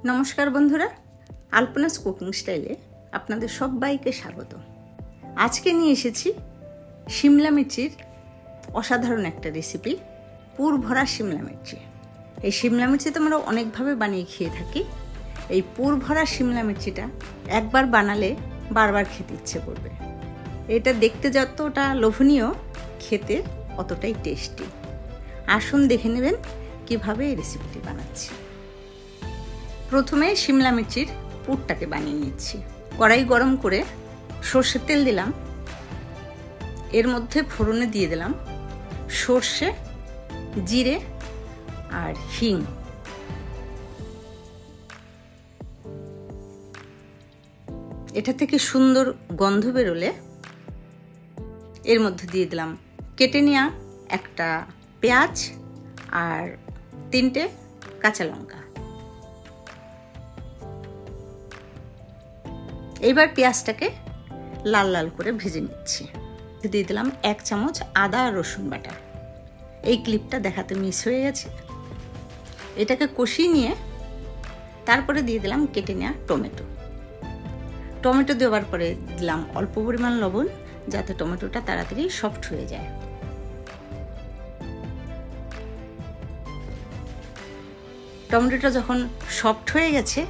নমস্কার বন্ধুরা, আলপনাস কুকিং স্টাইলে আপনাদের সবাইকে স্বাগত। আজকে নিয়ে এসেছি শিমলা মির্চির অসাধারণ একটা রেসিপি, পুর ভরা শিমলা মির্চি। এই শিমলা মির্চি তো আমরা অনেকভাবে বানিয়ে খেয়ে থাকি। এই পুর ভরা শিমলা মির্চিটা একবার বানালে বারবার খেতে ইচ্ছে করবে। এটা দেখতে যতটা লোভনীয়, খেতে অতটাই টেস্টি। আসুন দেখে নেবেন কিভাবে এই রেসিপিটি বানাচ্ছি। প্রথমে শিমলা মির্চির পুরটাকে বানিয়ে নিচ্ছি। কড়াই গরম করে সর্ষের তেল দিলাম, এর মধ্যে ফোড়নে দিয়ে দিলাম সর্ষে, জিরে আর হিং। এটা থেকে সুন্দর গন্ধ বেরোলে এর মধ্যে দিয়ে দিলাম কেটে নেওয়া একটা পেঁয়াজ আর 3টে কাঁচা লঙ্কা। এবার পেঁয়াজটাকে লাল লাল করে ভেজে নিচ্ছি। দিয়ে দিলাম 1 চামচ আদা আর রসুন বাটা। এই ক্লিপটা দেখাতে মিস হয়ে গেছে। এটাকে কষিয়ে নিয়ে তারপরে দিয়ে দিলাম কেটে নেওয়া টমেটো দেওয়ার পরে দিলাম অল্প পরিমাণ লবণ, যাতে টমেটোটা তাড়াতাড়ি সফট হয়ে যায়। টমেটোটা যখন সফট হয়ে গেছে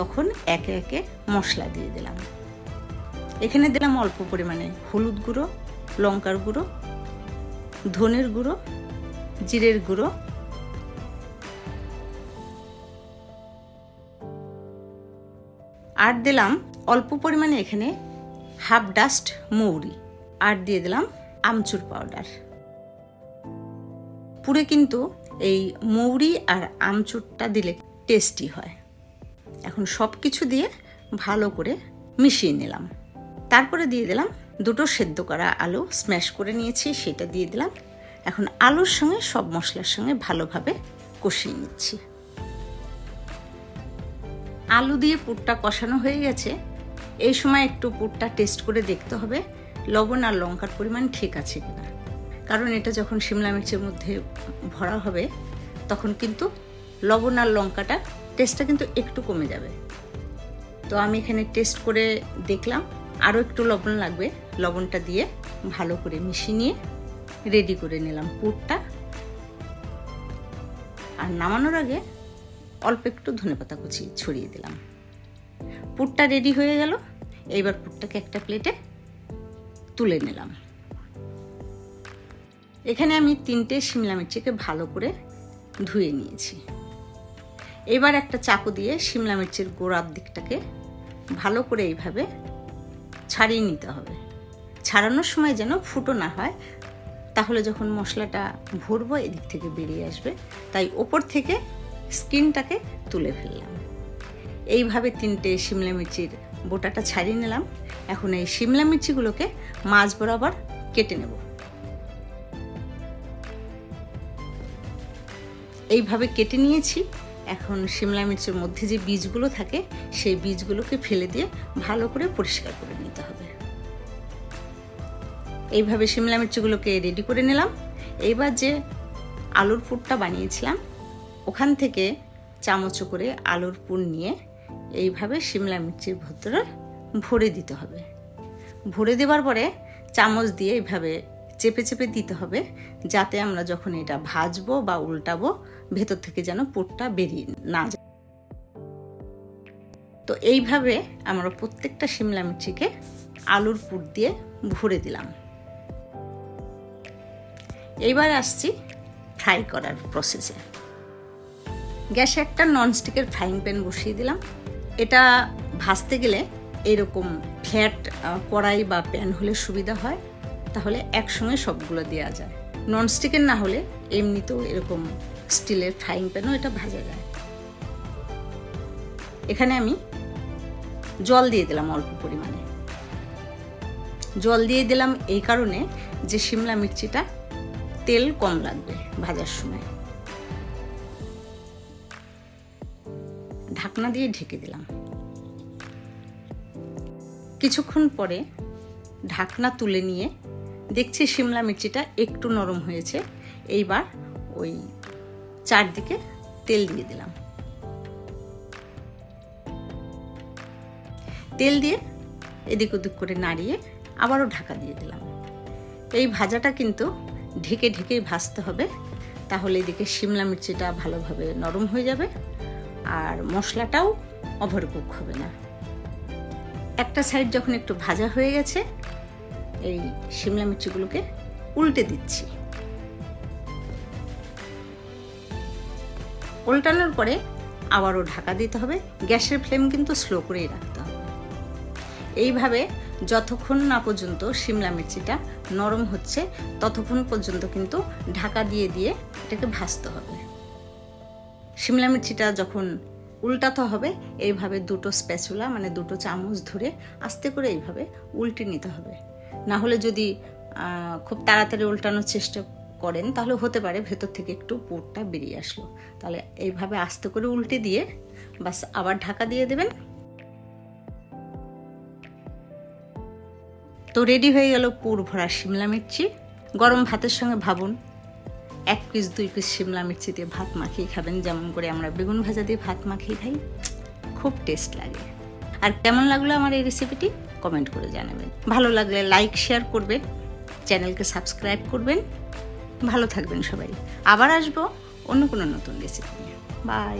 তখন একে একে মশলা দিয়ে দিলাম। এখানে দিলাম অল্প পরিমাণে হলুদ গুঁড়ো, লঙ্কার গুঁড়ো, ধনের গুঁড়ো, জিরের গুঁড়ো, আর দিলাম অল্প পরিমাণে এখানে হাফ ডাস্ট মৌরি, আর দিয়ে দিলাম আমচুর পাউডার। পুরে কিন্তু এই মৌরি আর আমচুরটা দিলে টেস্টি হয়। এখন সব কিছু দিয়ে ভালো করে মিশিয়ে নিলাম। তারপরে দিয়ে দিলাম 2টো সেদ্ধ করা আলু, স্ম্যাশ করে নিয়েছি, সেটা দিয়ে দিলাম। এখন আলুর সঙ্গে সব মশলার সঙ্গে ভালোভাবে কষিয়ে নিচ্ছি। আলু দিয়ে পুরটা কষানো হয়ে গেছে। এই সময় একটু পুরটা টেস্ট করে দেখতে হবে লবণ আর লঙ্কার পরিমাণ ঠিক আছে কিনা, কারণ এটা যখন শিমলা মির্চের মধ্যে ভরা হবে তখন কিন্তু লবণ আর লঙ্কাটা টেস্টটা কিন্তু একটু কমে যাবে। তো আমি এখানে টেস্ট করে দেখলাম আরও একটু লবণ লাগবে। লবণটা দিয়ে ভালো করে মিশিয়ে নিয়ে রেডি করে নিলাম পুরটা। আর নামানোর আগে অল্প একটু ধনেপাতা কুচি ছড়িয়ে দিলাম। পুরটা রেডি হয়ে গেল। এইবার পুরটাকে একটা প্লেটে তুলে নিলাম। এখানে আমি 3টে শিমলা মির্চিকে ভালো করে ধুয়ে নিয়েছি। এবার একটা চাকু দিয়ে শিমলা মির্চির গোড়ার দিকটাকে ভালো করে এইভাবে ছাড়িয়ে নিতে হবে। ছাড়ানোর সময় যেন ফুটো না হয়, তাহলে যখন মশলাটা ভরবো এদিক থেকে বেরিয়ে আসবে। তাই ওপর থেকে স্কিনটাকে তুলে ফেললাম। এইভাবে 3টে শিমলা মির্চির বোটাটা ছাড়িয়ে নিলাম। এখন এই শিমলা মির্চিগুলোকে মাঝ বরাবর কেটে নেব। এইভাবে কেটে নিয়েছি। এখন শিমলা মির্চের মধ্যে যে বীজগুলো থাকে সেই বীজগুলোকে ফেলে দিয়ে ভালো করে পরিষ্কার করে নিতে হবে। এইভাবে শিমলা মির্চগুলোকে রেডি করে নিলাম। এইবার যে আলুর পুরটা বানিয়েছিলাম ওখান থেকে চামচ করে আলুর পুর নিয়ে এইভাবে শিমলা মির্চির ভেতরে ভরে দিতে হবে। ভরে দেওয়ার পরে চামচ দিয়ে এইভাবে চেপে চেপে দিতে হবে, যাতে আমরা যখন এটা ভাজবো বা উল্টাবো ভেতর থেকে যেন পুরটা বেরিয়ে না যায়। তো এইভাবে আমরা প্রত্যেকটা শিমলা মির্চিকে আলুর পুর দিয়ে ভরে দিলাম। এইবার আসছি ফ্রাই করার প্রসেসে। গ্যাসে একটা ননস্টিকের ফ্রাইং প্যান বসিয়ে দিলাম। এটা ভাজতে গেলে এরকম ফ্ল্যাট কড়াই বা প্যান হলে সুবিধা হয়, তাহলে একসঙ্গে সবগুলো দেওয়া যায়। ননস্টিকের না হলে এমনিতেও এরকম স্টিলের ফ্রাইং প্যানও এটা ভাজা যায়। এখানে আমি জল দিয়ে দিলাম অল্প পরিমাণে। জল দিয়ে দিলাম এই কারণে যে শিমলা মির্চিটা তেল কম লাগবে ভাজার সময়। ঢাকনা দিয়ে ঢেকে দিলাম। কিছুক্ষণ পরে ঢাকনা তুলে নিয়ে দেখছি শিমলা মির্চিটা একটু নরম হয়েছে। এইবার ওই চারদিকে তেল দিয়ে দিলাম। তেল দিয়ে এদিক ওদিক করে নাড়িয়ে আবারও ঢাকা দিয়ে দিলাম। এই ভাজাটা কিন্তু ঢেকে ঢেকেই ভাজতে হবে, তাহলে এদিকে শিমলা মির্চিটা ভালোভাবে নরম হয়ে যাবে আর মশলাটাও ওভারকুক হবে না। একটা সাইড যখন একটু ভাজা হয়ে গেছে, এই শিমলা মির্চিগুলোকে উল্টে দিচ্ছি। উল্টানোর পরে আবারও ঢাকা দিতে হবে। গ্যাসের ফ্লেম কিন্তু স্লো করেই রাখতে হবে। এইভাবে যতক্ষণ না পর্যন্ত শিমলা মির্চিটা নরম হচ্ছে ততক্ষণ পর্যন্ত কিন্তু ঢাকা দিয়ে দিয়ে এটাকে ভাজতে হবে। শিমলা মির্চিটা যখন উল্টাতে হবে, এইভাবে দুটো স্প্যাচুলা মানে দুটো চামচ ধরে আস্তে করে এইভাবে উল্টে নিতে হবে। না হলে যদি খুব তাড়াতাড়ি উল্টানোর চেষ্টা করেন তাহলে হতে পারে ভেতর থেকে একটু পুরটা বেরিয়ে আসলো। তাহলে এইভাবে আস্তে করে উল্টে দিয়ে বাস আবার ঢাকা দিয়ে দেবেন। তো রেডি হয়ে গেল পুর ভরা শিমলা মির্চি। গরম ভাতের সঙ্গে ভাবুন 1 পিস 2 পিস শিমলা মির্চি দিয়ে ভাত মাখিয়ে খাবেন, যেমন করে আমরা বেগুন ভাজা দিয়ে ভাত মাখিয়ে খাই। খুব টেস্ট লাগে। আর কেমন লাগলো আমার এই রেসিপিটি কমেন্ট করে জানাবেন। ভালো লাগলে লাইক শেয়ার করবেন, চ্যানেলকে সাবস্ক্রাইব করবেন। ভালো থাকবেন সবাই। আবার আসবো অন্য কোনো নতুন রেসিপি নিয়ে। বাই।